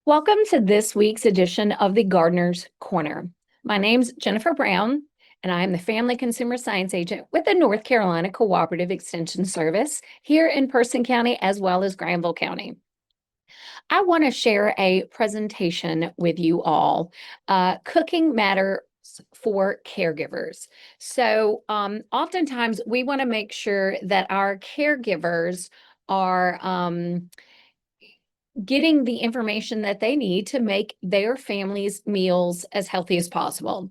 Welcome to this week's edition of the Gardener's Corner. My name's Jennifer Brown, and I am the Family Consumer Science Agent with the North Carolina Cooperative Extension Service here in Person County as well as Granville County. I want to share a presentation with you all, Cooking Matters for Caregivers. Oftentimes we want to make sure that our caregivers are getting the information that they need to make their family's meals as healthy as possible.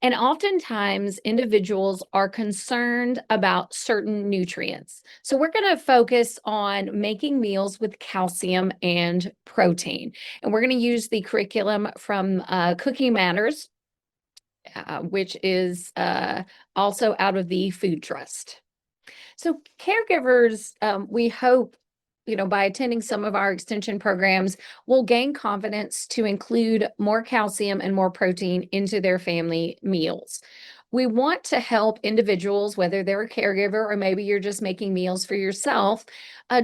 And oftentimes, individuals are concerned about certain nutrients. So, we're going to focus on making meals with calcium and protein. And we're going to use the curriculum from Cooking Matters, which is also out of the Food Trust. So caregivers, we hope, by attending some of our extension programs, will gain confidence to include more calcium and more protein into their family meals. We want to help individuals, whether they're a caregiver or maybe you're just making meals for yourself,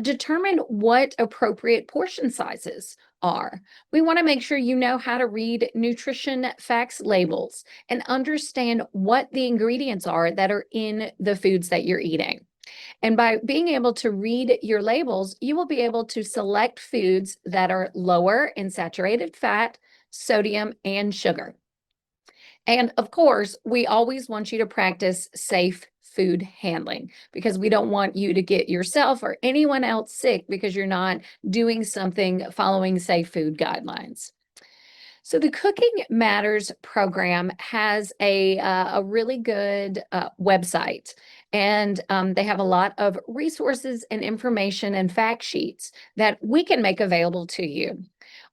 determine what appropriate portion sizes are. We want to make sure you know how to read nutrition facts labels and understand what the ingredients are that are in the foods that you're eating. And by being able to read your labels, you will be able to select foods that are lower in saturated fat, sodium, and sugar. And of course, we always want you to practice safe food handling because we don't want you to get yourself or anyone else sick because you're not doing something following safe food guidelines. So the Cooking Matters program has a really good website, and they have a lot of resources and information and fact sheets that we can make available to you.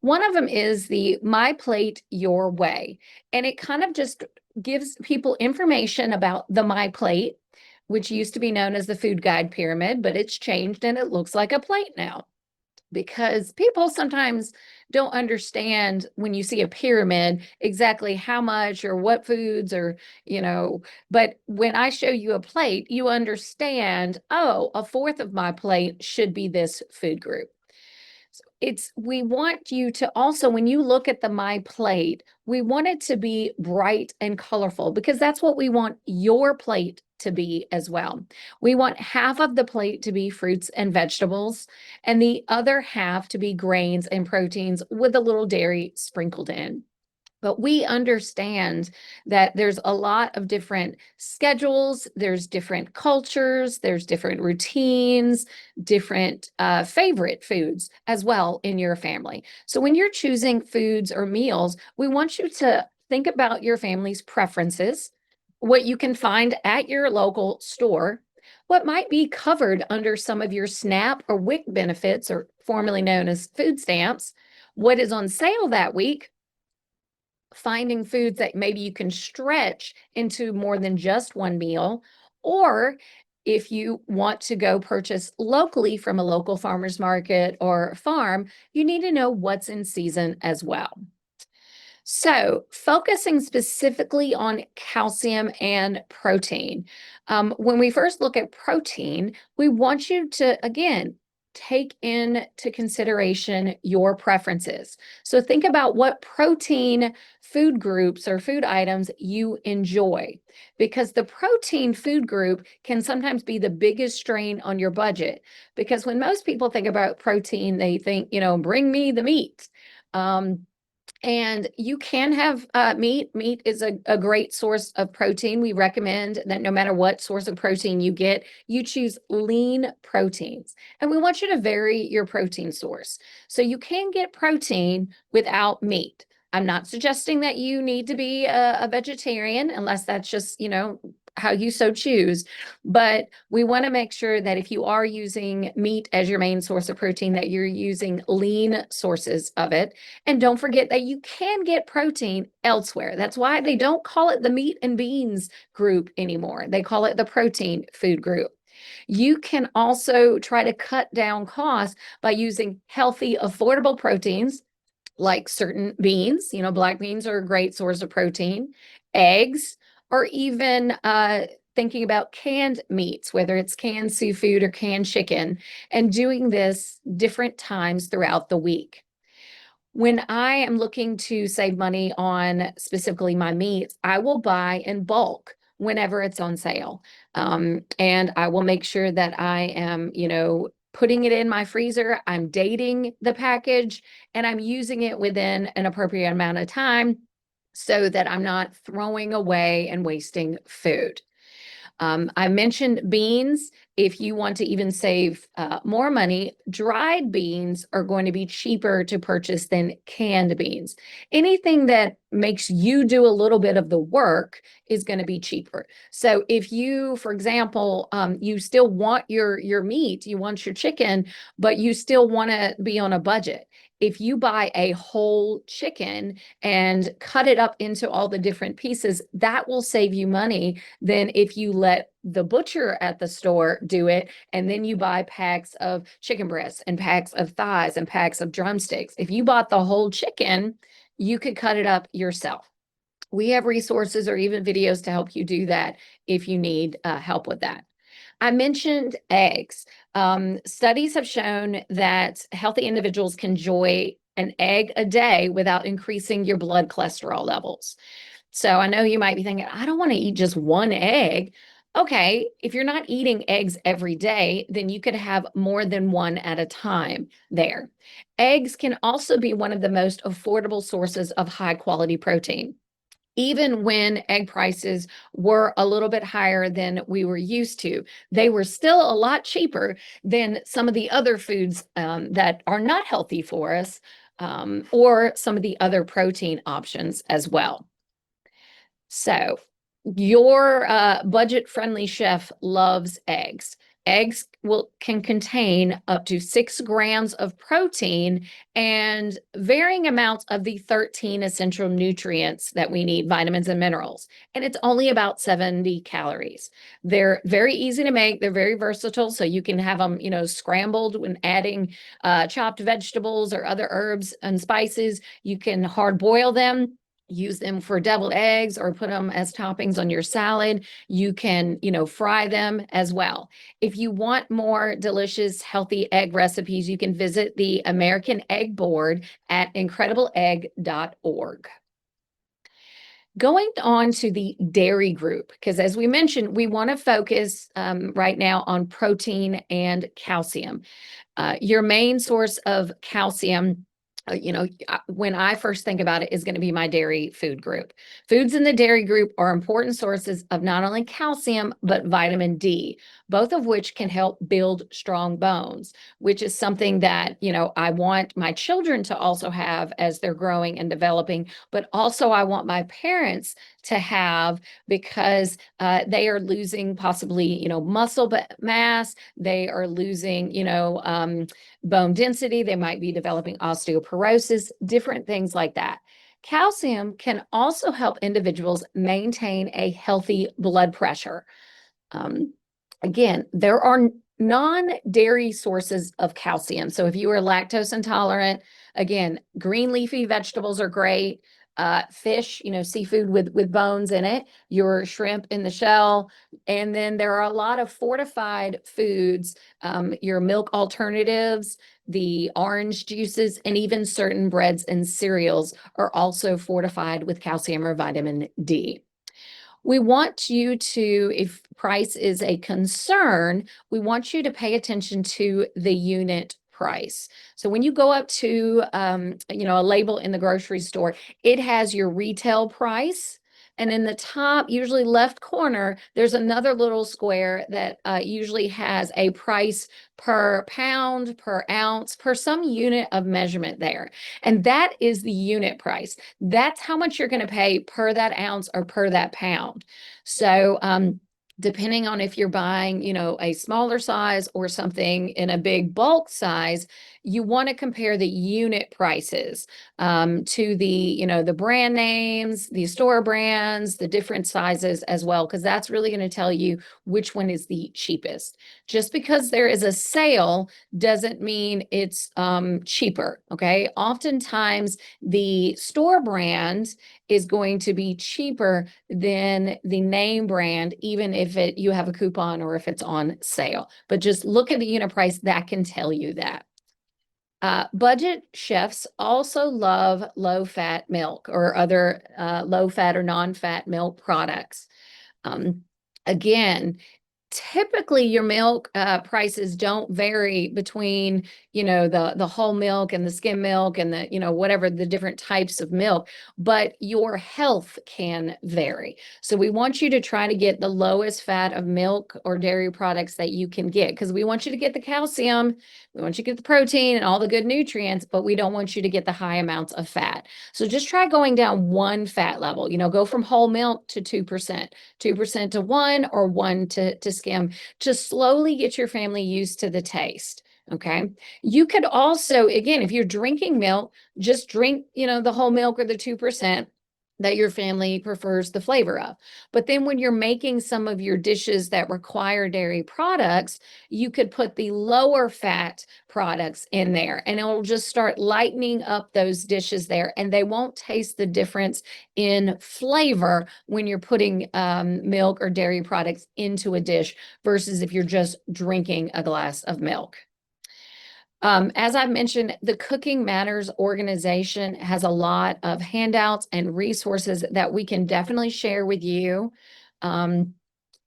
One of them is the My Plate Your Way, and it kind of just gives people information about the My Plate, which used to be known as the food guide pyramid, but it's changed and it looks like a plate now because people sometimes don't understand when you see a pyramid exactly how much or what foods but when I show you a plate, you understand, oh, a fourth of my plate should be this food group. We want you to also, when you look at the My Plate, we want it to be bright and colorful because that's what we want your plate to be as well. We want half of the plate to be fruits and vegetables, and the other half to be grains and proteins with a little dairy sprinkled in. But we understand that there's a lot of different schedules, there's different cultures, there's different routines, different favorite foods as well in your family. So when you're choosing foods or meals, we want you to think about your family's preferences, what you can find at your local store, what might be covered under some of your SNAP or WIC benefits, or formerly known as food stamps, what is on sale that week, finding foods that maybe you can stretch into more than just one meal, or if you want to go purchase locally from a local farmer's market or farm, you need to know what's in season as well. So, focusing specifically on calcium and protein. When we first look at protein, we want you to, again, take into consideration your preferences. So, think about what protein food groups or food items you enjoy, because the protein food group can sometimes be the biggest strain on your budget. Because when most people think about protein, they think, bring me the meat. And you can have meat. Meat is a great source of protein. We recommend that no matter what source of protein you get, you choose lean proteins. And we want you to vary your protein source. So you can get protein without meat. I'm not suggesting that you need to be a vegetarian unless that's just, how you so choose. But we want to make sure that if you are using meat as your main source of protein, that you're using lean sources of it. And don't forget that you can get protein elsewhere. That's why they don't call it the meat and beans group anymore. They call it the protein food group. You can also try to cut down costs by using healthy, affordable proteins like certain beans. Black beans are a great source of protein, eggs, or even thinking about canned meats, whether it's canned seafood or canned chicken, and doing this different times throughout the week. When I am looking to save money on specifically my meats, I will buy in bulk whenever it's on sale. And I will make sure that I am, putting it in my freezer, I'm dating the package, and I'm using it within an appropriate amount of time so that I'm not throwing away and wasting food. I mentioned beans. If you want to even save more money, dried beans are going to be cheaper to purchase than canned beans. Anything that makes you do a little bit of the work is going to be cheaper. So if you, for example, you still want your meat, you want your chicken, but you still want to be on a budget. If you buy a whole chicken and cut it up into all the different pieces, that will save you money than if you let the butcher at the store do it and then you buy packs of chicken breasts and packs of thighs and packs of drumsticks. If you bought the whole chicken, you could cut it up yourself. We have resources or even videos to help you do that if you need help with that. I mentioned eggs. Studies have shown that healthy individuals can enjoy an egg a day without increasing your blood cholesterol levels. So I know you might be thinking, I don't want to eat just one egg. Okay, if you're not eating eggs every day, then you could have more than one at a time there. Eggs can also be one of the most affordable sources of high quality protein. Even when egg prices were a little bit higher than we were used to, they were still a lot cheaper than some of the other foods that are not healthy for us, or some of the other protein options as well. So your budget-friendly chef loves eggs. Eggs can contain up to 6 grams of protein and varying amounts of the 13 essential nutrients that we need, vitamins and minerals. And it's only about 70 calories. They're very easy to make. They're very versatile. So you can have them, scrambled when adding chopped vegetables or other herbs and spices. You can hard boil them, use them for deviled eggs, or put them as toppings on your salad. You can, fry them as well. If you want more delicious, healthy egg recipes, you can visit the American Egg Board at incredibleegg.org. Going on to the dairy group, because as we mentioned, we want to focus right now on protein and calcium. Your main source of calcium, when I first think about it, is going to be my dairy food group. Foods in the dairy group are important sources of not only calcium, but vitamin D, both of which can help build strong bones, which is something that, I want my children to also have as they're growing and developing, but also I want my parents to have because they are losing possibly, muscle mass, they are losing, bone density, they might be developing osteoporosis, different things like that. Calcium can also help individuals maintain a healthy blood pressure. Um, Again, there are non-dairy sources of calcium. So if you are lactose intolerant, again, green leafy vegetables are great. Fish, seafood with bones in it, your shrimp in the shell. And then there are a lot of fortified foods, your milk alternatives, the orange juices, and even certain breads and cereals are also fortified with calcium or vitamin D. We want you to, if price is a concern, we want you to pay attention to the unit price. So when you go up to, a label in the grocery store, it has your retail price. And in the top, usually left corner, there's another little square that usually has a price per pound, per ounce, per some unit of measurement there. And that is the unit price. That's how much you're going to pay per that ounce or per that pound. So, depending on if you're buying, a smaller size or something in a big bulk size, you want to compare the unit prices to the brand names, the store brands, the different sizes as well, because that's really going to tell you which one is the cheapest. Just because there is a sale doesn't mean it's cheaper. Okay. Oftentimes the store brand is going to be cheaper than the name brand, even if you have a coupon or if it's on sale. But just look at the unit price, that can tell you that. Budget chefs also love low-fat milk or other low-fat or non-fat milk products. Um, again, typically your milk prices don't vary between, the whole milk and the skim milk and the, whatever the different types of milk, but your health can vary. So we want you to try to get the lowest fat of milk or dairy products that you can get, because we want you to get the calcium, we want you to get the protein and all the good nutrients, but we don't want you to get the high amounts of fat. So just try going down one fat level, go from whole milk to 2%. 2% to one, or one to skim, to slowly get your family used to the taste. Okay. You could also, again, if you're drinking milk, just drink, the whole milk or the 2% that your family prefers the flavor of. But then when you're making some of your dishes that require dairy products, you could put the lower fat products in there, and it will just start lightening up those dishes there, and they won't taste the difference in flavor when you're putting milk or dairy products into a dish versus if you're just drinking a glass of milk. As I mentioned, the Cooking Matters organization has a lot of handouts and resources that we can definitely share with you. Um,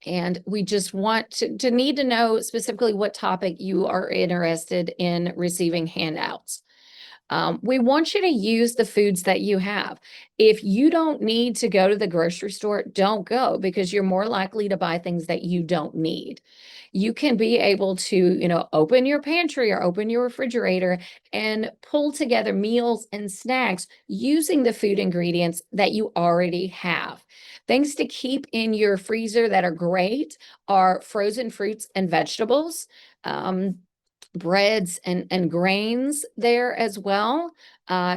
and we just want to need to know specifically what topic you are interested in receiving handouts. We want you to use the foods that you have. If you don't need to go to the grocery store, don't go, because you're more likely to buy things that you don't need. You can be able to, open your pantry or open your refrigerator and pull together meals and snacks using the food ingredients that you already have. Things to keep in your freezer that are great are frozen fruits and vegetables. Breads and grains there as well.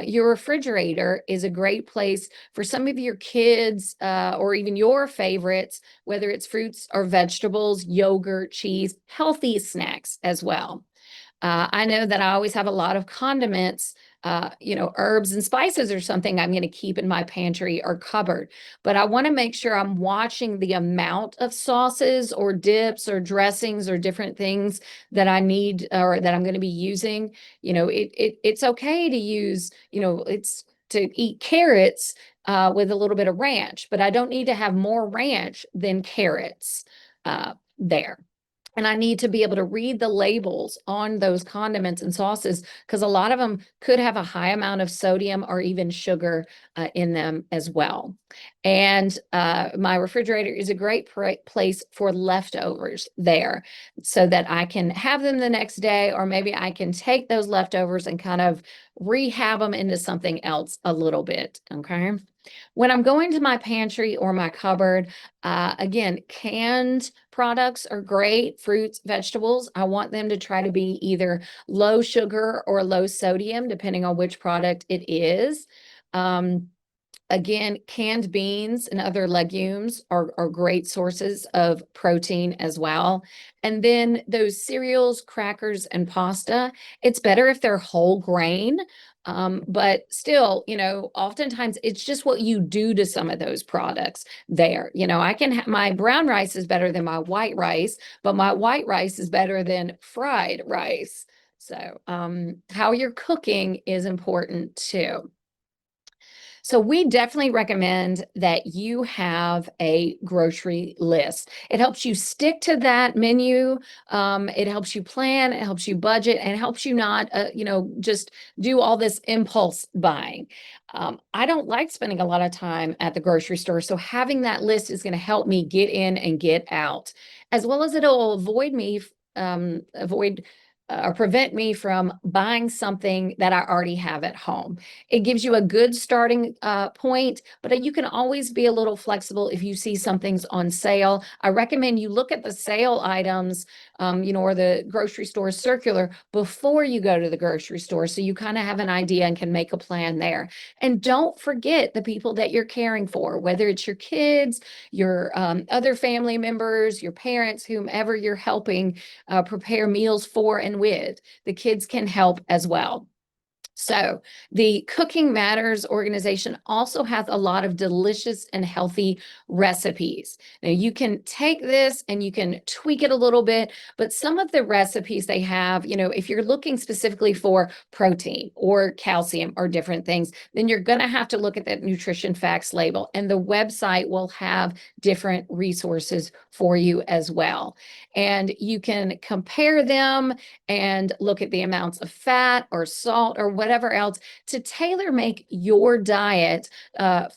Your refrigerator is a great place for some of your kids or even your favorites, whether it's fruits or vegetables, yogurt, cheese, healthy snacks as well. I know that I always have a lot of condiments, herbs and spices or something I'm going to keep in my pantry or cupboard. But I want to make sure I'm watching the amount of sauces or dips or dressings or different things that I need or that I'm going to be using. It's okay to use, it's to eat carrots with a little bit of ranch, but I don't need to have more ranch than carrots there. And I need to be able to read the labels on those condiments and sauces, because a lot of them could have a high amount of sodium or even sugar in them as well. And my refrigerator is a great place for leftovers there, so that I can have them the next day, or maybe I can take those leftovers and kind of rehab them into something else a little bit. Okay. When I'm going to my pantry or my cupboard, again, canned products are great, fruits, vegetables. I want them to try to be either low sugar or low sodium, depending on which product it is. Um, Again, canned beans and other legumes are great sources of protein as well. And then those cereals, crackers, and pasta, it's better if they're whole grain. But still, oftentimes it's just what you do to some of those products there. I can have my brown rice is better than my white rice, but my white rice is better than fried rice. So, how you're cooking is important too. So we definitely recommend that you have a grocery list. It helps you stick to that menu. It helps you plan, it helps you budget, and it helps you not, just do all this impulse buying. I don't like spending a lot of time at the grocery store, so having that list is going to help me get in and get out, as well as it'll avoid or prevent me from buying something that I already have at home. It gives you a good starting point, but you can always be a little flexible if you see something's on sale. I recommend you look at the sale items, or the grocery store circular before you go to the grocery store, so you kind of have an idea and can make a plan there. And don't forget the people that you're caring for, whether it's your kids, your other family members, your parents, whomever you're helping prepare meals for and with. The kids can help as well. So, the Cooking Matters organization also has a lot of delicious and healthy recipes. Now, you can take this and you can tweak it a little bit, but some of the recipes they have, if you're looking specifically for protein or calcium or different things, then you're going to have to look at that nutrition facts label, and the website will have different resources for you as well. And you can compare them and look at the amounts of fat or salt or whatever else to tailor make your diet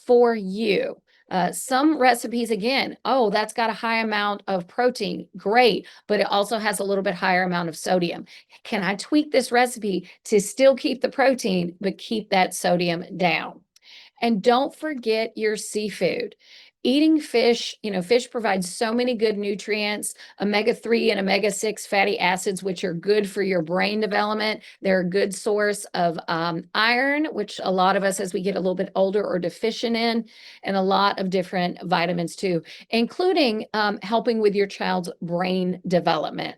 for you. Some recipes, again, oh, that's got a high amount of protein. Great. But it also has a little bit higher amount of sodium. Can I tweak this recipe to still keep the protein, but keep that sodium down? And don't forget your seafood. Eating fish, fish provides so many good nutrients, omega-3 and omega-6 fatty acids, which are good for your brain development. They're a good source of iron, which a lot of us, as we get a little bit older, are deficient in, and a lot of different vitamins too, including helping with your child's brain development.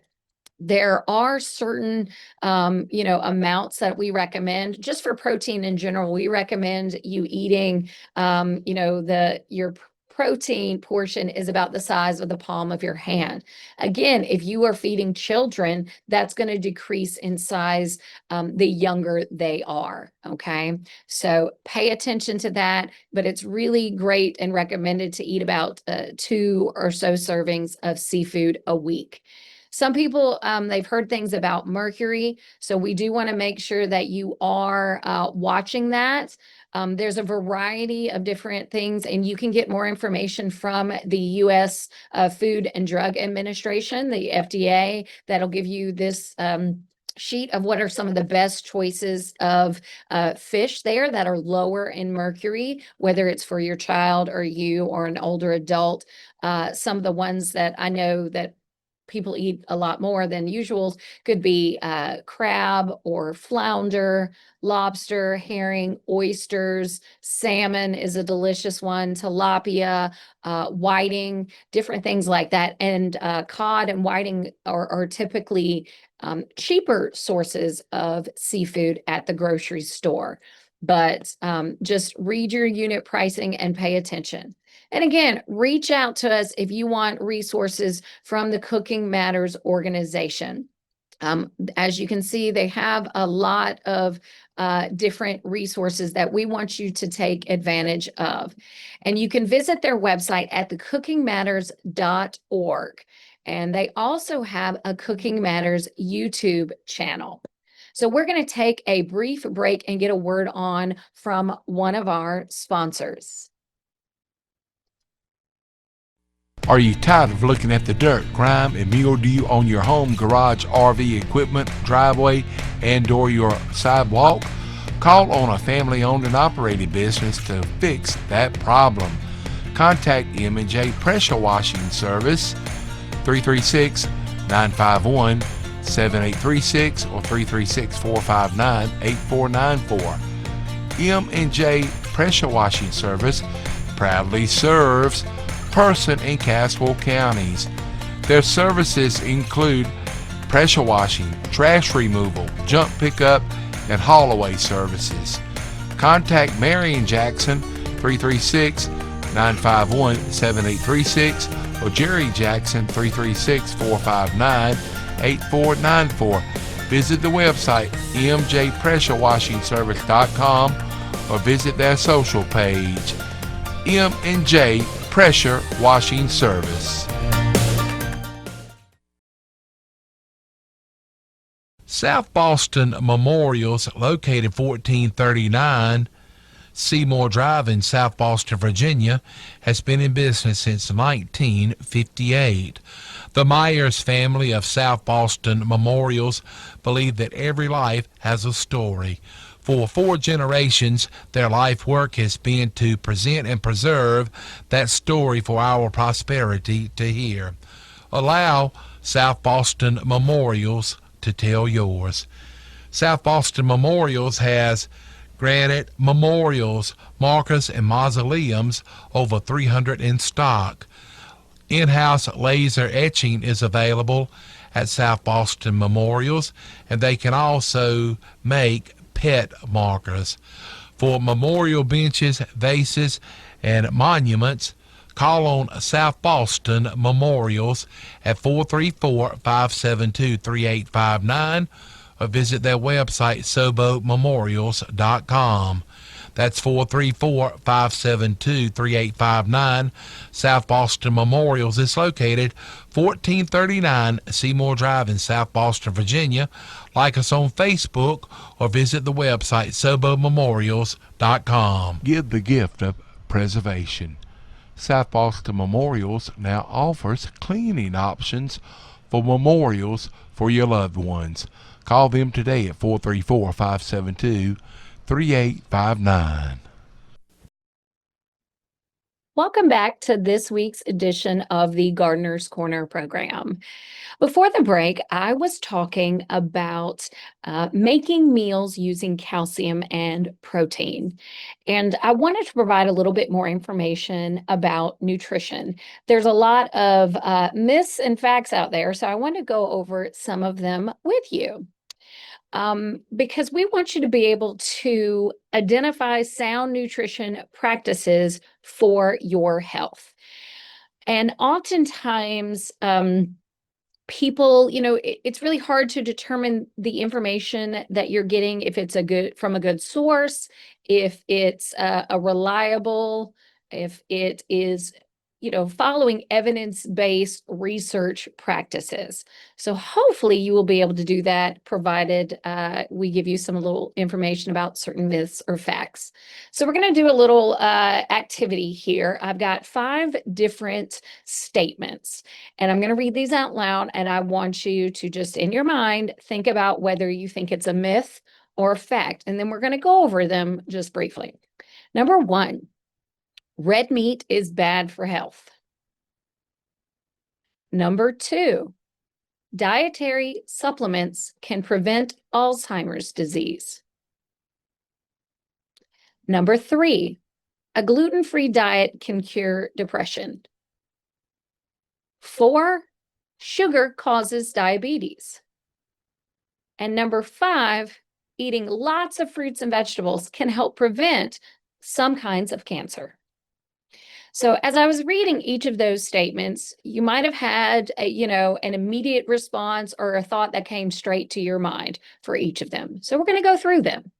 There are certain, amounts that we recommend just for protein in general. We recommend you eating, your protein portion is about the size of the palm of your hand. Again, if you are feeding children, that's going to decrease in size the younger they are. Okay. So pay attention to that, but it's really great and recommended to eat about 2 or so servings of seafood a week. Some people, they've heard things about mercury, so we do want to make sure that you are watching that. There's a variety of different things, and you can get more information from the U.S. Food and Drug Administration, the FDA, that'll give you this sheet of what are some of the best choices of fish there that are lower in mercury, whether it's for your child or you or an older adult. Some of the ones that I know that people eat a lot more than usual could be crab or flounder, lobster, herring, oysters, salmon is a delicious one, tilapia, whiting, different things like that. And cod and whiting are typically cheaper sources of seafood at the grocery store. But just read your unit pricing and pay attention. And again, reach out to us if you want resources from the Cooking Matters organization. As you can see, they have a lot of different resources that we want you to take advantage of. And you can visit their website at thecookingmatters.org. And they also have a Cooking Matters YouTube channel. So we're going to take a brief break and get a word on from one of our sponsors. Are you tired of looking at the dirt, grime, and mildew on your home, garage, RV equipment, driveway, and/or your sidewalk? Call on a family-owned and operated business to fix that problem. Contact M&J Pressure Washing Service, 336-951-7836 or 336-459-8494. M&J Pressure Washing Service proudly serves Person and Caswell counties. Their services include pressure washing, trash removal, junk pickup, and haul-away services. Contact Marion Jackson, 336-951-7836 or Jerry Jackson, 336-459-8494. Visit the website mjpressurewashingservice.com or visit their social page. M&J Pressure Washing Service. South Boston Memorials, located 1439 Seymour Drive in South Boston, Virginia, has been in business since 1958. The Myers family of South Boston Memorials believe that every life has a story. For 4 generations, their life work has been to present and preserve that story for our prosperity to hear. Allow South Boston Memorials to tell yours. South Boston Memorials has granite memorials, markers, and mausoleums, over 300 in stock. In-house laser etching is available at South Boston Memorials, and they can also make pet markers. For memorial benches, vases, and monuments, call on South Boston Memorials at 434-572-3859 or visit their website, sobomemorials.com. That's 434-572-3859. South Boston Memorials is located 1439 Seymour Drive in South Boston, Virginia. Like us on Facebook or visit the website sobomemorials.com. Give the gift of preservation. South Boston Memorials now offers cleaning options for memorials for your loved ones. Call them today at 434-572-3859. Welcome back to this week's edition of the Gardener's Corner program. Before the break, I was talking about making meals using calcium and protein. And I wanted to provide a little bit more information about nutrition. There's a lot of myths and facts out there, so I want to go over some of them with you. Because we want you to be able to identify sound nutrition practices for your health. And oftentimes, people, it's really hard to determine the information that you're getting, if it's from a good source, if it's a reliable, if it is following evidence-based research practices. So hopefully you will be able to do that, provided we give you some little information about certain myths or facts. So we're going to do a little activity here. I've got 5 different statements, and I'm going to read these out loud, and I want you to just, in your mind, think about whether you think it's a myth or a fact, and then we're going to go over them just briefly. Number 1. Red meat is bad for health. Number 2, dietary supplements can prevent Alzheimer's disease. Number 3, a gluten-free diet can cure depression. 4, sugar causes diabetes. And number 5, eating lots of fruits and vegetables can help prevent some kinds of cancer. So as I was reading each of those statements, you might have had an immediate response or a thought that came straight to your mind for each of them. So we're going to go through them.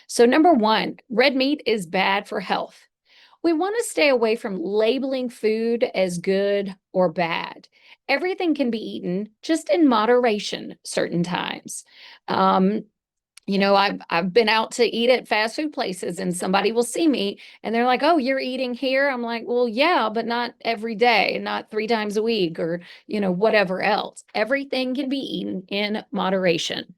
So number 1, red meat is bad for health. We want to stay away from labeling food as good or bad. Everything can be eaten, just in moderation certain times. I've been out to eat at fast food places, and somebody will see me and they're like, "Oh, you're eating here?" I'm like, "Well, yeah, but not every day, not 3 times a week, or, whatever else." Everything can be eaten in moderation.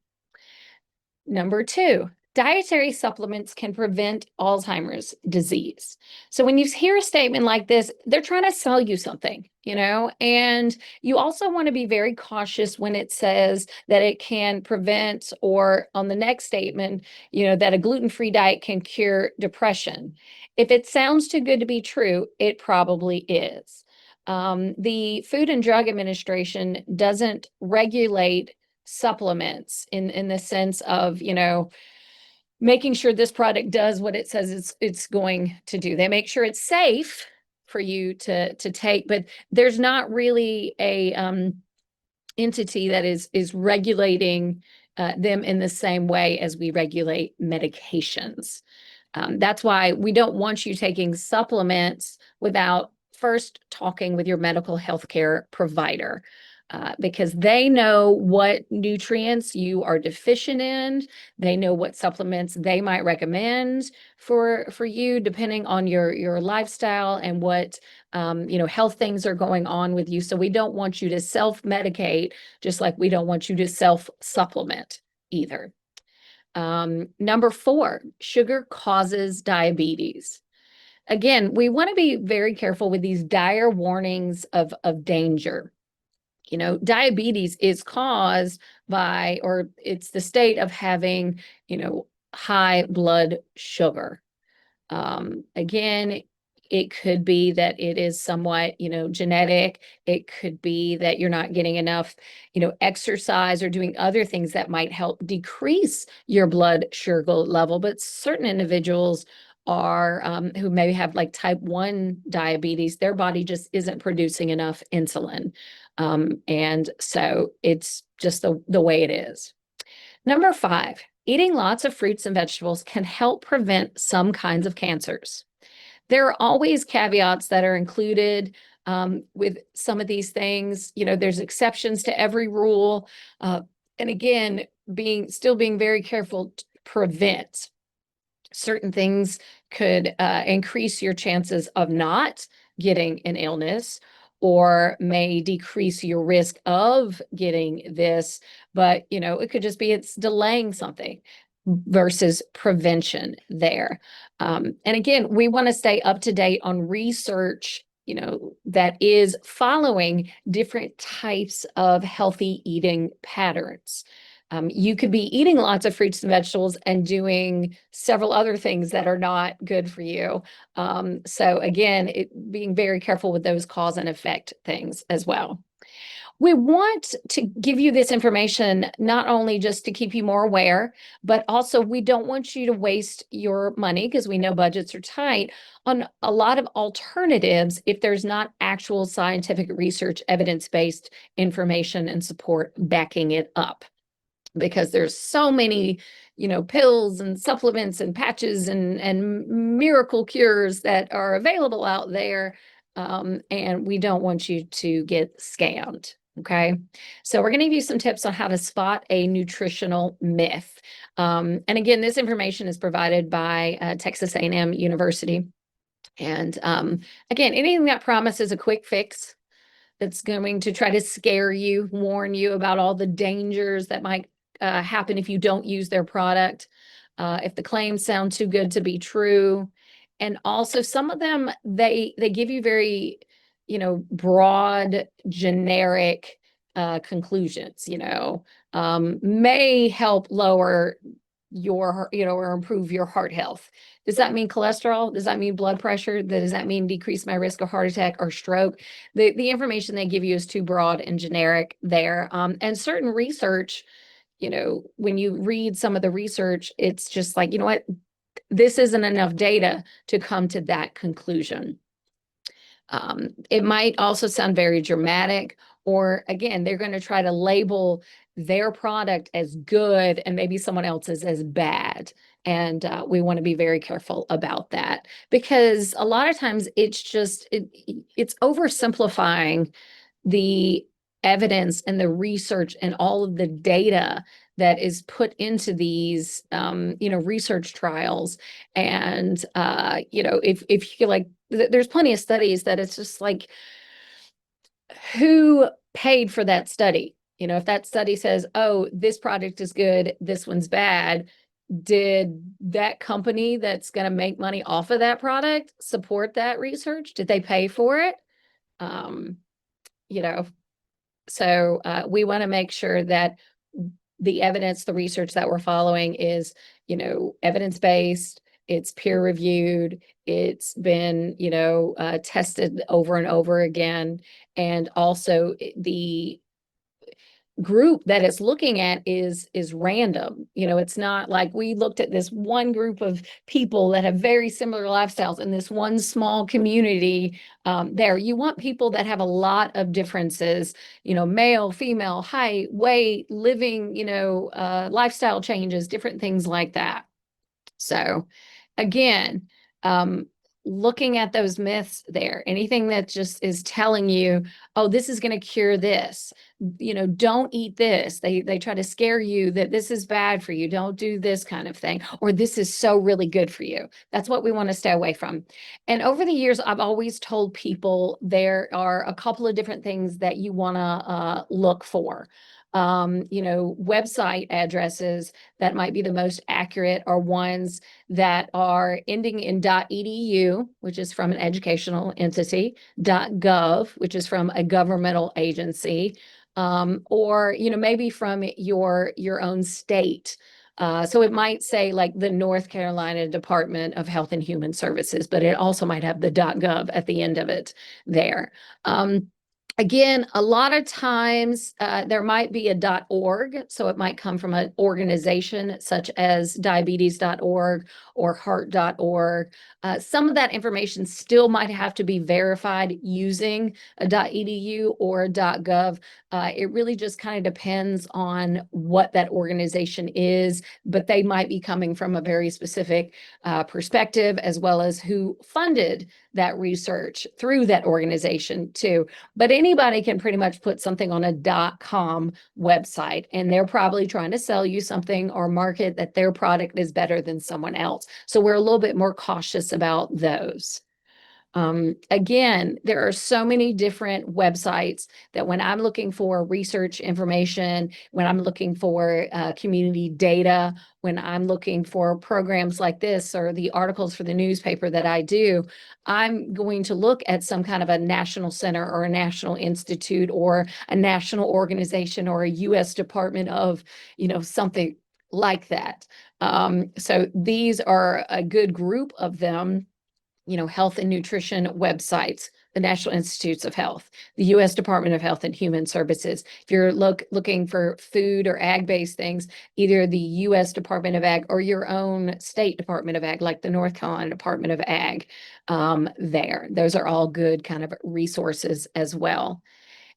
Number 2, dietary supplements can prevent Alzheimer's disease. So when you hear a statement like this, they're trying to sell you something, and you also want to be very cautious when it says that it can prevent, or on the next statement, that a gluten-free diet can cure depression. If it sounds too good to be true, it probably is. The Food and Drug Administration doesn't regulate supplements in the sense of, making sure this product does what it says it's going to do. They make sure it's safe for you to take, but there's not really a entity that is regulating them in the same way as we regulate medications. That's why we don't want you taking supplements without first talking with your medical health care provider. Because they know what nutrients you are deficient in. They know what supplements they might recommend for you, depending on your lifestyle and what health things are going on with you. So we don't want you to self-medicate, just like we don't want you to self-supplement either. Number 4, sugar causes diabetes. Again, we want to be very careful with these dire warnings of danger. Diabetes is caused by, or it's the state of having, high blood sugar. Again, It could be that it is somewhat, genetic. It could be that you're not getting enough, exercise or doing other things that might help decrease your blood sugar level. But certain individuals are who maybe have like type 1 diabetes, their body just isn't producing enough insulin. And so it's just the way it is. Number 5, eating lots of fruits and vegetables can help prevent some kinds of cancers. There are always caveats that are included with some of these things. There's exceptions to every rule. And again, still being very careful to prevent. Certain things could increase your chances of not getting an illness or may decrease your risk of getting this, but it could just be it's delaying something versus prevention there. And again, we want to stay up to date on research, that is following different types of healthy eating patterns. You could be eating lots of fruits and vegetables and doing several other things that are not good for you. So again, being very careful with those cause and effect things as well. We want to give you this information not only just to keep you more aware, but also we don't want you to waste your money, because we know budgets are tight, on a lot of alternatives if there's not actual scientific research, evidence-based information and support backing it up. Because there's so many, pills and supplements and patches and miracle cures that are available out there. And we don't want you to get scammed. Okay. So we're going to give you some tips on how to spot a nutritional myth. And again, this information is provided by Texas A&M University. And again, anything that promises a quick fix that's going to try to scare you, warn you about all the dangers that might happen if you don't use their product, if the claims sound too good to be true. And also some of them, they give you very, broad, generic conclusions, may help lower your, or improve your heart health. Does that mean cholesterol? Does that mean blood pressure? Does that mean decrease my risk of heart attack or stroke? The information they give you is too broad and generic there. And certain research, when you read some of the research, it's just like, you know what, this isn't enough data to come to that conclusion. It might also sound very dramatic, or again, they're going to try to label their product as good and maybe someone else's as bad. And we want to be very careful about that, because a lot of times it's oversimplifying the evidence and the research and all of the data that is put into these, research trials. And, if you like, there's plenty of studies that it's just like, who paid for that study? If that study says, oh, this product is good, this one's bad, did that company that's going to make money off of that product support that research? Did they pay for it? You know, so we want to make sure that the evidence, the research that we're following is, evidence-based, it's peer-reviewed, it's been, tested over and over again. And also the group that it's looking at is random. It's not like we looked at this one group of people that have very similar lifestyles in this one small community. There, you want people that have a lot of differences, male, female, height, weight, living, lifestyle changes, different things like that. So again, looking at those myths there, anything that just is telling you, oh, this is going to cure this, don't eat this. They try to scare you that this is bad for you. Don't do this kind of thing, or this is so really good for you. That's what we want to stay away from. And over the years, I've always told people there are a couple of different things that you want to look for. Website addresses that might be the most accurate are ones that are ending in .edu, which is from an educational entity, .gov, which is from a governmental agency, or maybe from your own state. So it might say like the North Carolina Department of Health and Human Services, but it also might have the .gov at the end of it there. Again, a lot of times there might be a .org, so it might come from an organization such as diabetes.org or heart.org. Some of that information still might have to be verified using a .edu or a .gov. It really just kind of depends on what that organization is, but they might be coming from a very specific perspective, as well as who funded that research through that organization too. But anybody can pretty much put something on a .com website, and they're probably trying to sell you something or market that their product is better than someone else. So we're a little bit more cautious about those. Again, there are so many different websites that when I'm looking for research information, when I'm looking for community data, when I'm looking for programs like this or the articles for the newspaper that I do, I'm going to look at some kind of a national center or a national institute or a national organization or a U.S. Department of, something like that. So these are a good group of them. Health and nutrition websites, the National Institutes of Health, the U.S. Department of Health and Human Services. If you're looking for food or ag-based things, either the U.S. Department of Ag or your own state Department of Ag, like the North Carolina Department of Ag, there. Those are all good kind of resources as well.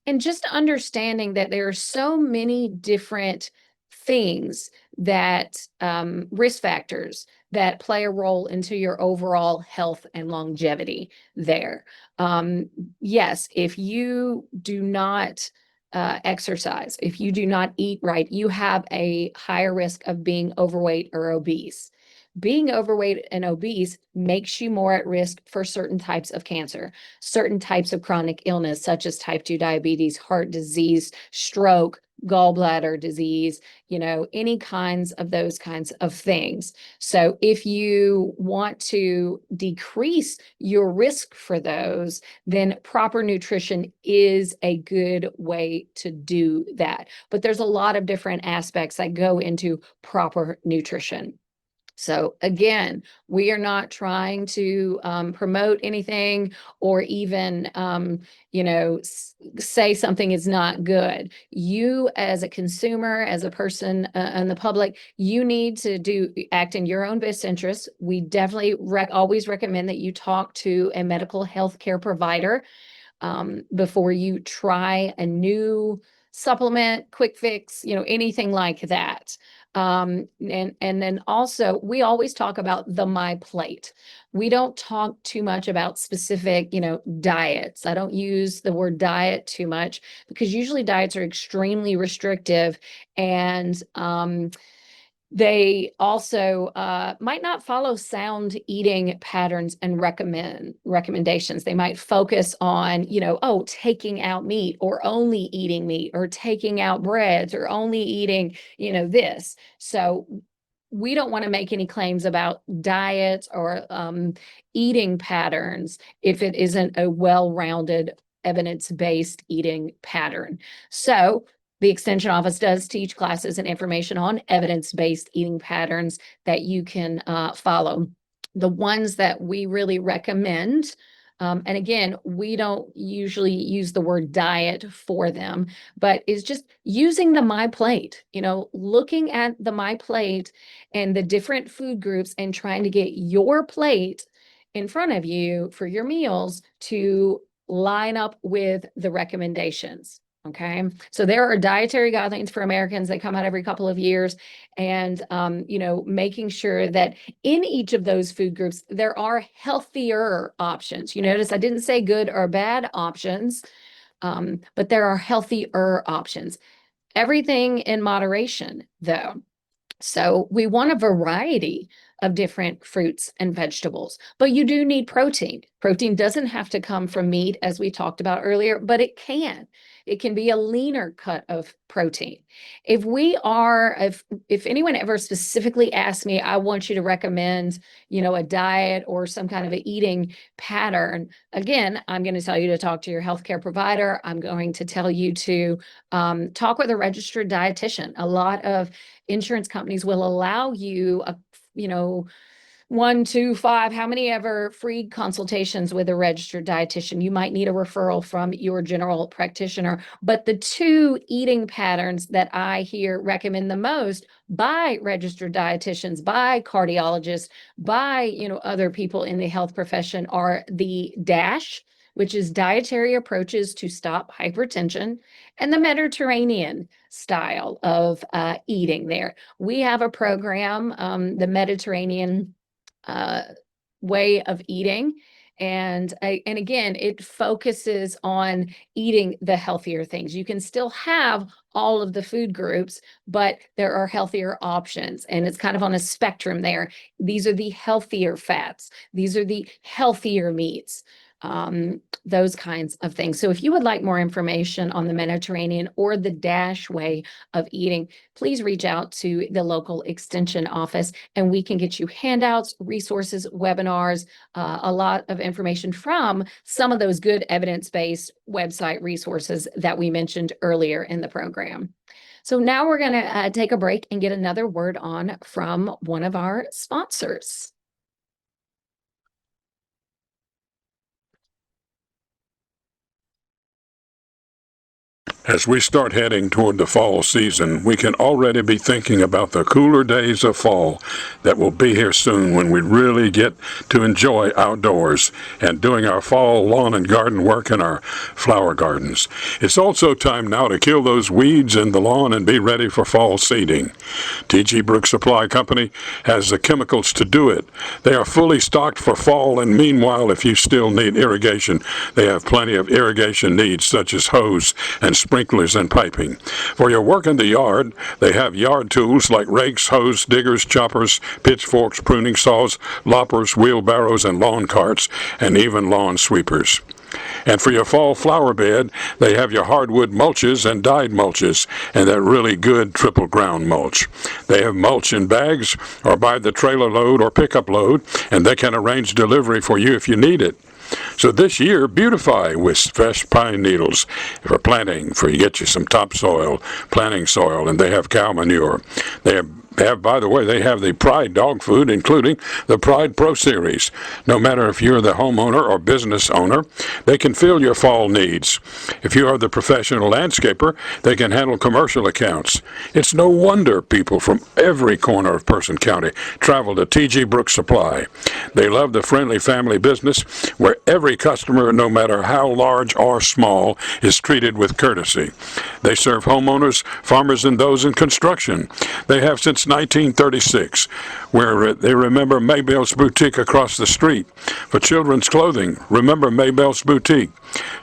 And just understanding that there are so many different things that risk factors that play a role into your overall health and longevity there. Yes, if you do not exercise, if you do not eat right, you have a higher risk of being overweight or obese. Being overweight and obese makes you more at risk for certain types of cancer, certain types of chronic illness, such as type 2 diabetes, heart disease, stroke, gallbladder disease, any kinds of those kinds of things. So if you want to decrease your risk for those, then proper nutrition is a good way to do that. But there's a lot of different aspects that go into proper nutrition. So again, we are not trying to promote anything or even, say something is not good. You, as a consumer, as a person in the public, you need to act in your own best interest. We definitely always recommend that you talk to a medical health care provider before you try a new supplement, quick fix, anything like that. And then also we always talk about the My Plate. We don't talk too much about specific, diets. I don't use the word diet too much because usually diets are extremely restrictive, and they also might not follow sound eating patterns and recommendations. They might focus on, taking out meat or only eating meat or taking out breads or only eating, this. So we don't want to make any claims about diets or eating patterns if it isn't a well-rounded, evidence-based eating pattern. So the Extension Office does teach classes and information on evidence-based eating patterns that you can follow. The ones that we really recommend, and again, we don't usually use the word diet for them, but is just using the My Plate, looking at the My Plate and the different food groups and trying to get your plate in front of you for your meals to line up with the recommendations. Okay. So there are dietary guidelines for Americans that come out every couple of years, and, making sure that in each of those food groups, there are healthier options. You notice I didn't say good or bad options, but there are healthier options. Everything in moderation, though. So we want a variety of different fruits and vegetables. But you do need protein. Protein doesn't have to come from meat, as we talked about earlier, but it can. It can be a leaner cut of protein. If anyone ever specifically asks me, I want you to recommend, a diet or some kind of a eating pattern, again, I'm going to tell you to talk to your healthcare provider. I'm going to tell you to talk with a registered dietitian. A lot of insurance companies will allow you 1, 2, 5, how many ever free consultations with a registered dietitian. You might need a referral from your general practitioner. But the two eating patterns that I hear recommend the most by registered dietitians, by cardiologists, by other people in the health profession are the DASH, which is dietary approaches to stop hypertension, and the Mediterranean style of eating there. We have a program, the Mediterranean way of eating. And again, it focuses on eating the healthier things. You can still have all of the food groups, but there are healthier options. And it's kind of on a spectrum there. These are the healthier fats. These are the healthier meats. Those kinds of things. So if you would like more information on the Mediterranean or the DASH way of eating, please reach out to the local extension office and we can get you handouts, resources, webinars, a lot of information from some of those good evidence-based website resources that we mentioned earlier in the program. So now we're going to take a break and get another word on from one of our sponsors. As we start heading toward the fall season, we can already be thinking about the cooler days of fall that will be here soon when we really get to enjoy outdoors and doing our fall lawn and garden work in our flower gardens. It's also time now to kill those weeds in the lawn and be ready for fall seeding. T.G. Brooks Supply Company has the chemicals to do it. They are fully stocked for fall, and meanwhile, if you still need irrigation, they have plenty of irrigation needs such as hose and sprinklers and piping. For your work in the yard, they have yard tools like rakes, hose, diggers, choppers, pitchforks, pruning saws, loppers, wheelbarrows, and lawn carts, and even lawn sweepers. And for your fall flower bed, they have your hardwood mulches and dyed mulches, and that really good triple ground mulch. They have mulch in bags or by the trailer load or pickup load, and they can arrange delivery for you if you need it. So this year, beautify with fresh pine needles for planting, for you get you some topsoil, planting soil, and they have cow manure. They have, by the way, they have the Pride dog food, including the Pride Pro Series. No matter if you're the homeowner or business owner, they can fill your fall needs. If you are the professional landscaper, they can handle commercial accounts. It's no wonder people from every corner of Person County travel to T.G. Brooks Supply. They love the friendly family business where every customer, no matter how large or small, is treated with courtesy. They serve homeowners, farmers, and those in construction. They have since 1936, where they remember Maybell's Boutique across the street. For children's clothing, remember Maybell's Boutique.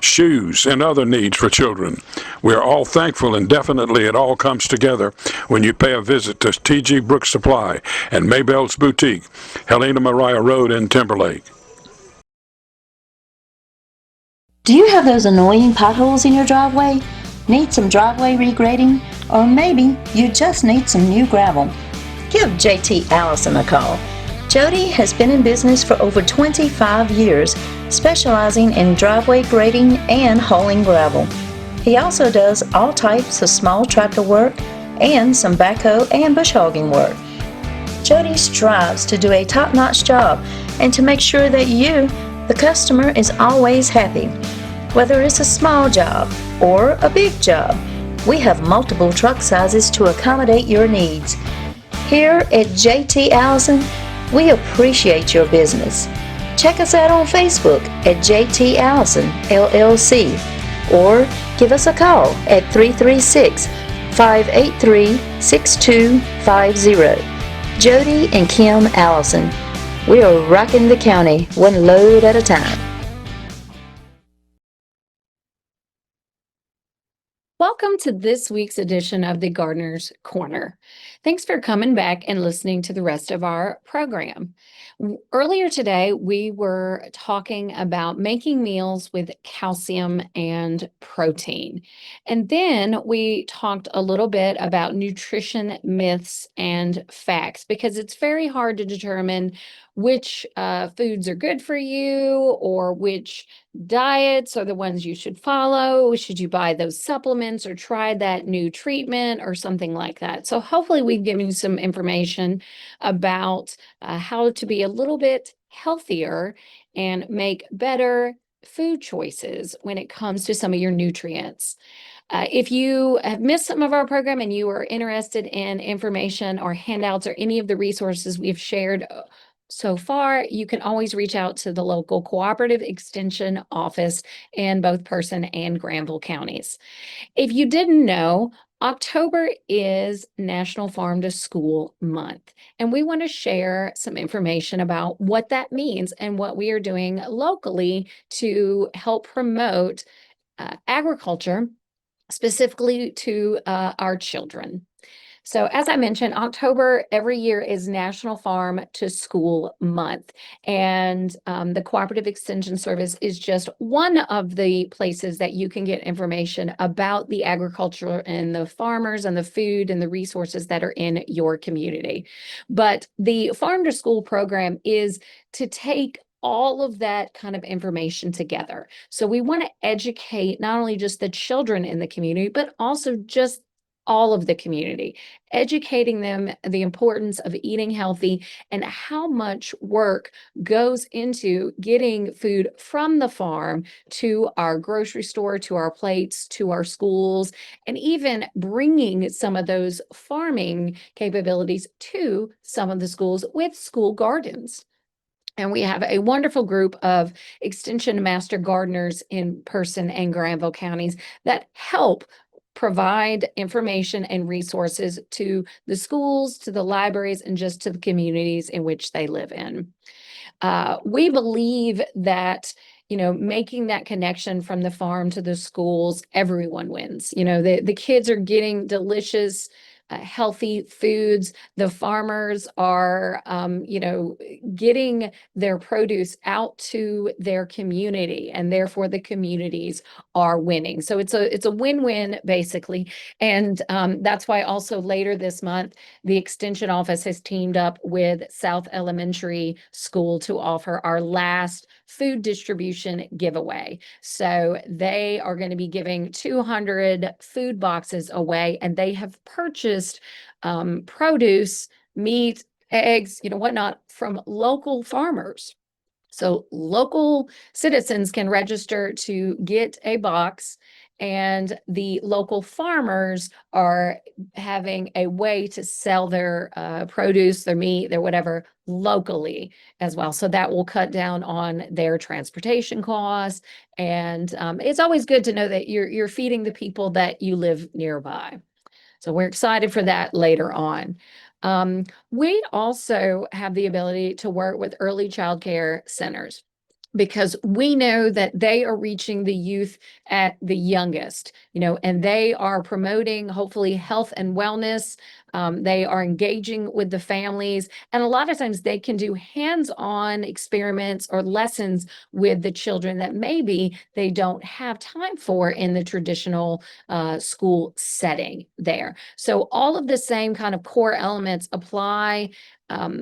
Shoes and other needs for children. We are all thankful, and definitely it all comes together when you pay a visit to T.G. Brooks Supply and Maybell's Boutique, Helena Maria Road in Timberlake. Do you have those annoying potholes in your driveway? Need some driveway regrading? Or maybe you just need some new gravel? Give JT Allison a call. Jody has been in business for over 25 years, specializing in driveway grading and hauling gravel. He also does all types of small tractor work and some backhoe and bush hogging work. Jody strives to do a top-notch job and to make sure that you, the customer, is always happy. Whether it's a small job or a big job, we have multiple truck sizes to accommodate your needs. Here at JT Allison, we appreciate your business. Check us out on Facebook at JT Allison LLC or give us a call at 336-583-6250. Jody and Kim Allison. We are rocking the county one load at a time. Welcome to this week's edition of the Gardener's Corner. Thanks for coming back and listening to the rest of our program. Earlier today, we were talking about making meals with calcium and protein. And then we talked a little bit about nutrition myths and facts because it's very hard to determine which foods are good for you or which diets are the ones you should follow. Should you buy those supplements or try that new treatment or something like that? So hopefully we've given you some information about how to be a little bit healthier and make better food choices when it comes to some of your nutrients. If you have missed some of our program and you are interested in information or handouts or any of the resources we've shared so far, you can always reach out to the local cooperative extension office in both Person and Granville counties. If you didn't know, October is National Farm to School Month, and we want to share some information about what that means and what we are doing locally to help promote agriculture, specifically to our children. So as I mentioned, October every year is National Farm to School Month. And the Cooperative Extension Service is just one of the places that you can get information about the agriculture and the farmers and the food and the resources that are in your community. But the Farm to School program is to take all of that kind of information together. So we want to educate not only just the children in the community, but also just all of the community, educating them the importance of eating healthy and how much work goes into getting food from the farm to our grocery store, to our plates, to our schools, and even bringing some of those farming capabilities to some of the schools with school gardens. And we have a wonderful group of Extension Master Gardeners in Person and Granville counties that help provide information and resources to the schools, to the libraries, and just to the communities in which they live in. We believe that making that connection from the farm to the schools, everyone wins. The kids are getting delicious, healthy foods. The farmers are, getting their produce out to their community, and therefore the communities are winning. So it's a win-win basically. And that's why also later this month, the Extension Office has teamed up with South Elementary School to offer our last food distribution giveaway. So they are going to be giving 200 food boxes away, and they have purchased produce, meat, eggs, whatnot from local farmers. So local citizens can register to get a box, and the local farmers are having a way to sell their produce, their meat, their whatever locally as well. So that will cut down on their transportation costs. And it's always good to know that you're feeding the people that you live nearby. So we're excited for that later on. We also have the ability to work with early child care centers, because we know that they are reaching the youth at the youngest, and they are promoting hopefully health and wellness. They are engaging with the families, and a lot of times they can do hands-on experiments or lessons with the children that maybe they don't have time for in the traditional school setting there. So all of the same kind of core elements apply,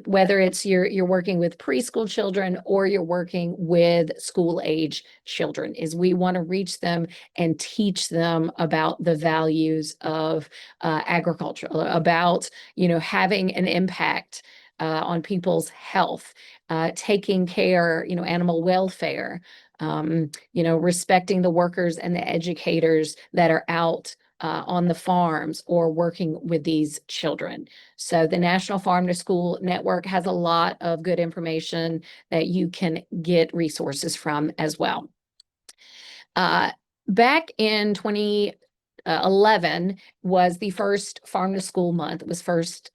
whether it's you're working with preschool children or you're working with school age children, is we want to reach them and teach them about the values of agriculture, about having an impact on people's health, taking care, animal welfare, respecting the workers and the educators that are out on the farms or working with these children. So the National Farm to School Network has a lot of good information that you can get resources from as well. Back in 2011 was the first Farm to School Month. It was first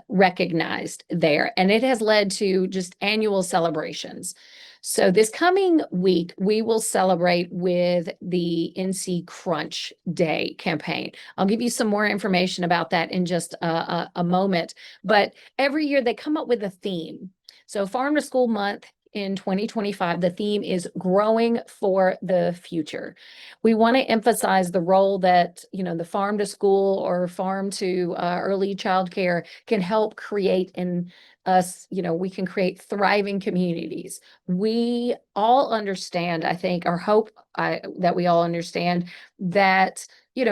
recognized there, and it has led to just annual celebrations. So this coming week, we will celebrate with the NC Crunch Day campaign. I'll give you some more information about that in just a moment. But every year they come up with a theme. So Farm to School Month in 2025, the theme is growing for the future. We want to emphasize the role that, the farm to school or farm to early child care can help create in us, we can create thriving communities. We all understand, I think, or hope that we all understand that,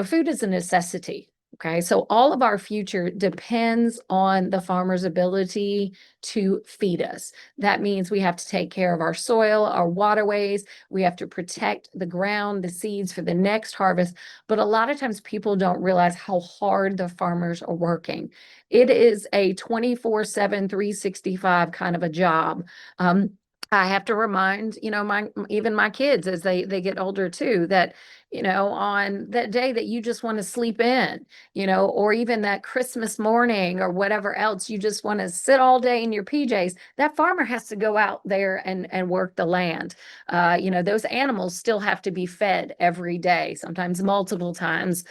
food is a necessity. Okay, so all of our future depends on the farmer's ability to feed us. That means we have to take care of our soil, our waterways. We have to protect the ground, the seeds for the next harvest. But a lot of times people don't realize how hard the farmers are working. It is a 24/7, 365 kind of a job. I have to remind, even my kids as they get older too, that, on that day that you just want to sleep in, or even that Christmas morning or whatever else, you just want to sit all day in your PJs, that farmer has to go out there and work the land. Those animals still have to be fed every day, sometimes multiple times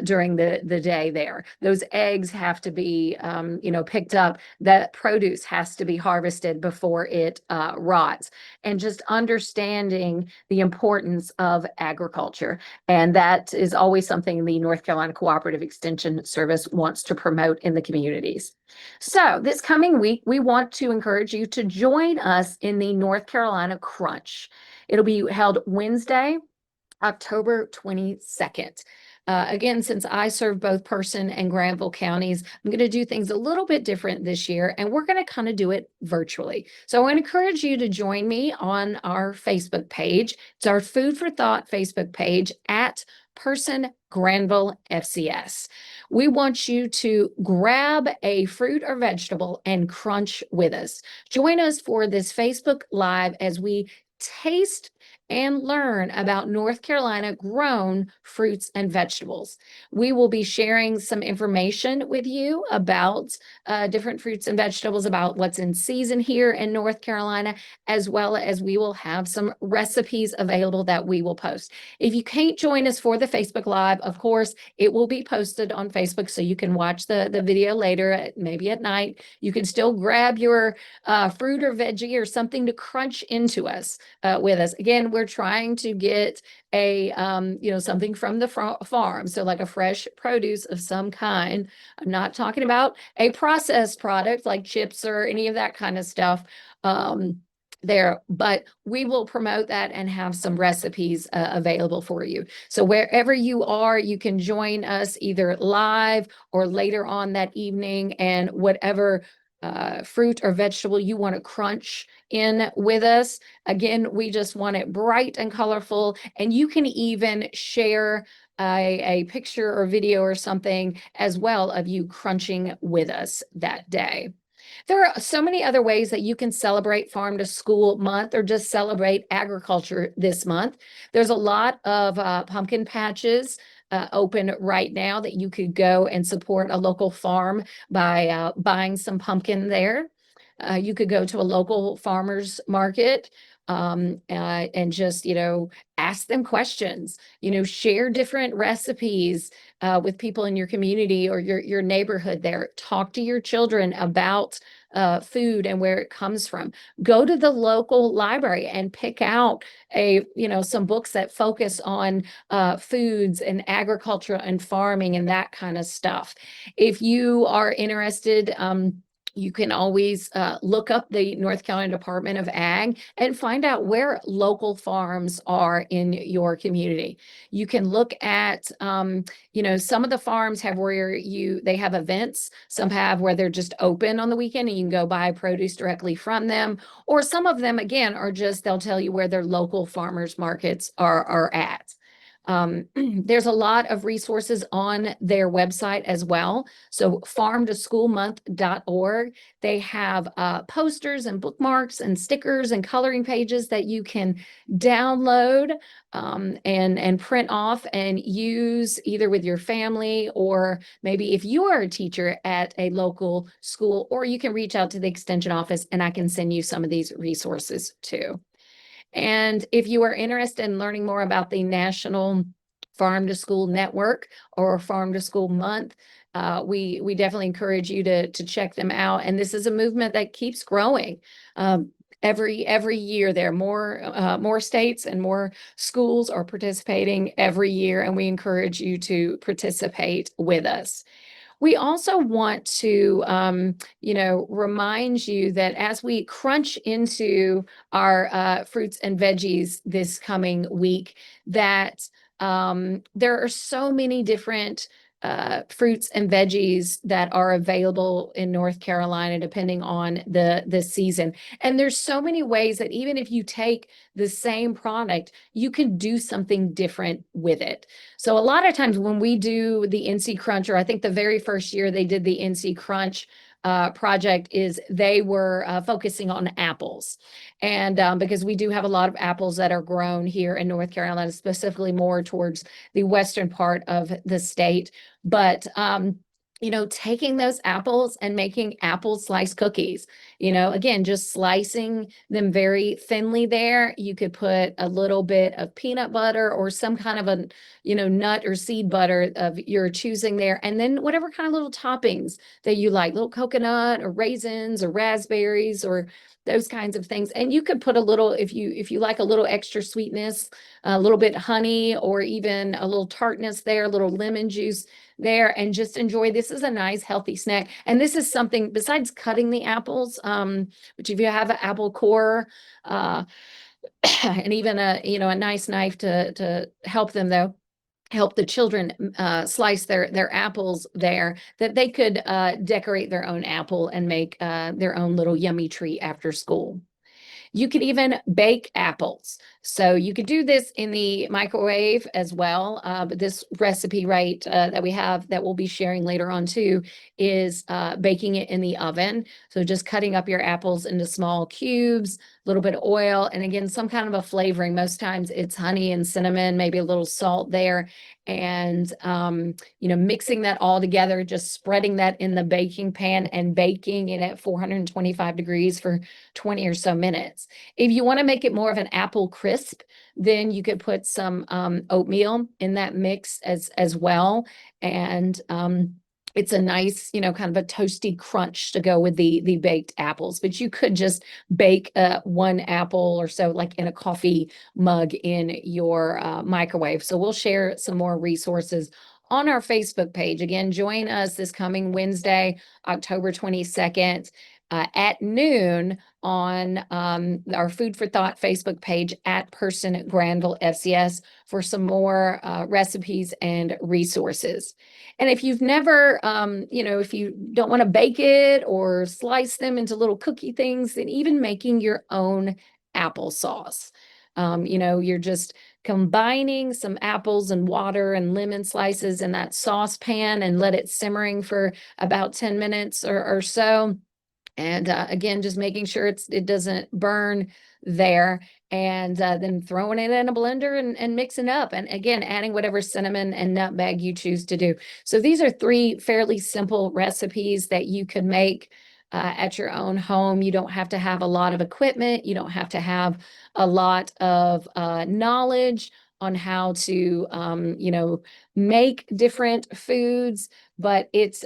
during the day there. Those eggs have to be, picked up. That produce has to be harvested before it rots. And just understanding the importance of agriculture. And that is always something the North Carolina Cooperative Extension Service wants to promote in the communities. So this coming week, we want to encourage you to join us in the North Carolina Crunch. It'll be held Wednesday, October 22nd. Again, since I serve both Person and Granville counties, I'm going to do things a little bit different this year, and we're going to kind of do it virtually. So I want to encourage you to join me on our Facebook page. It's our Food for Thought Facebook page at Person Granville FCS. We want you to grab a fruit or vegetable and crunch with us. Join us for this Facebook Live as we taste and learn about North Carolina grown fruits and vegetables. We will be sharing some information with you about different fruits and vegetables, about what's in season here in North Carolina, as well as we will have some recipes available that we will post. If you can't join us for the Facebook Live, of course, it will be posted on Facebook so you can watch the video later, maybe at night. You can still grab your fruit or veggie or something to crunch into us with us. Again, we're trying to get a something from the farm, so like a fresh produce of some kind. I'm not talking about a processed product like chips or any of that kind of stuff there, but we will promote that and have some recipes available for you. So wherever you are, you can join us either live or later on that evening, and whatever fruit or vegetable you want to crunch in with us. Again, we just want it bright and colorful, and you can even share a picture or video or something as well of you crunching with us that day. There are so many other ways that you can celebrate Farm to School Month or just celebrate agriculture this month. There's a lot of pumpkin patches open right now that you could go and support a local farm by buying some pumpkin there. You could go to a local farmer's market and just, ask them questions, share different recipes with people in your community or your neighborhood there. Talk to your children about food and where it comes from. Go to the local library and pick out some books that focus on foods and agriculture and farming and that kind of stuff. If you are interested, you can always look up the North Carolina Department of Ag and find out where local farms are in your community. You can look at, some of the farms have where they have events. Some have where they're just open on the weekend and you can go buy produce directly from them. Or some of them, again, are just, they'll tell you where their local farmers markets are at. There's a lot of resources on their website as well. So farmtoschoolmonth.org, they have posters and bookmarks and stickers and coloring pages that you can download and print off and use either with your family, or maybe if you are a teacher at a local school, or you can reach out to the extension office and I can send you some of these resources too. And if you are interested in learning more about the National Farm to School Network or Farm to School Month, we definitely encourage you to check them out. And this is a movement that keeps growing. Every year there are more states and more schools are participating every year, and we encourage you to participate with us. We also want to, remind you that as we crunch into our fruits and veggies this coming week, that there are so many different fruits and veggies that are available in North Carolina, depending on the season. And there's so many ways that even if you take the same product, you can do something different with it. So a lot of times when we do the NC Crunch, or I think the very first year they did the NC Crunch project, is they were focusing on apples. And because we do have a lot of apples that are grown here in North Carolina, specifically more towards the western part of the state. But taking those apples and making apple slice cookies, again, just slicing them very thinly there. You could put a little bit of peanut butter or some kind of a, nut or seed butter of your choosing there. And then whatever kind of little toppings that you like, little coconut or raisins or raspberries or those kinds of things. And you could put a little, if you like a little extra sweetness, a little bit honey, or even a little tartness there, a little lemon juice there, and just enjoy. This is a nice healthy snack. And this is something besides cutting the apples, which if you have an apple core, and even a nice knife to help them though, help the children slice their apples there, that they could decorate their own apple and make their own little yummy treat after school. You could even bake apples. So you could do this in the microwave as well. But this recipe that we have that we'll be sharing later on too is baking it in the oven. So just cutting up your apples into small cubes, a little bit of oil, and again, some kind of a flavoring. Most times it's honey and cinnamon, maybe a little salt there. And, mixing that all together, just spreading that in the baking pan and baking it at 425 degrees for 20 or so minutes. If you want to make it more of an apple crisp, then you could put some oatmeal in that mix as well. And it's a nice, kind of a toasty crunch to go with the baked apples. But you could just bake one apple or so, like in a coffee mug in your microwave. So we'll share some more resources on our Facebook page. Again, join us this coming Wednesday, October 22nd. At noon on our Food for Thought Facebook page at Person Granville FCS for some more recipes and resources. And if you've never, if you don't want to bake it or slice them into little cookie things, then even making your own applesauce. You're just combining some apples and water and lemon slices in that saucepan and let it simmering for about 10 minutes or so. And again, just making sure it doesn't burn there, and then throwing it in a blender and mixing up. And again, adding whatever cinnamon and nutmeg you choose to do. So these are 3 fairly simple recipes that you could make at your own home. You don't have to have a lot of equipment. You don't have to have a lot of knowledge on how to, make different foods, but it's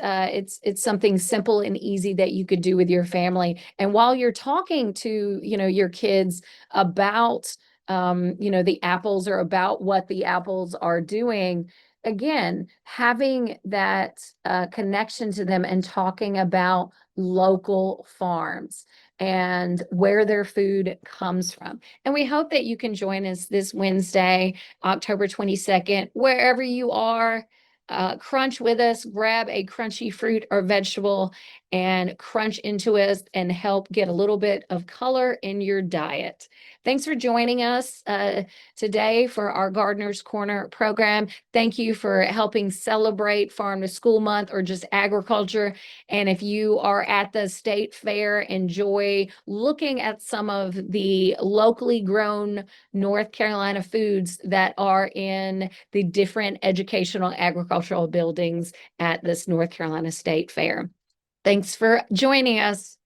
something simple and easy that you could do with your family. And while you're talking to, your kids about, the apples or about what the apples are doing, again, having that connection to them and talking about local farms and where their food comes from. And we hope that you can join us this Wednesday, October 22nd, wherever you are. Crunch with us, grab a crunchy fruit or vegetable and crunch into it and help get a little bit of color in your diet. Thanks for joining us today for our Gardener's Corner program. Thank you for helping celebrate Farm to School Month or just agriculture. And if you are at the state fair, enjoy looking at some of the locally grown North Carolina foods that are in the different educational agricultural buildings at this North Carolina State Fair. Thanks for joining us.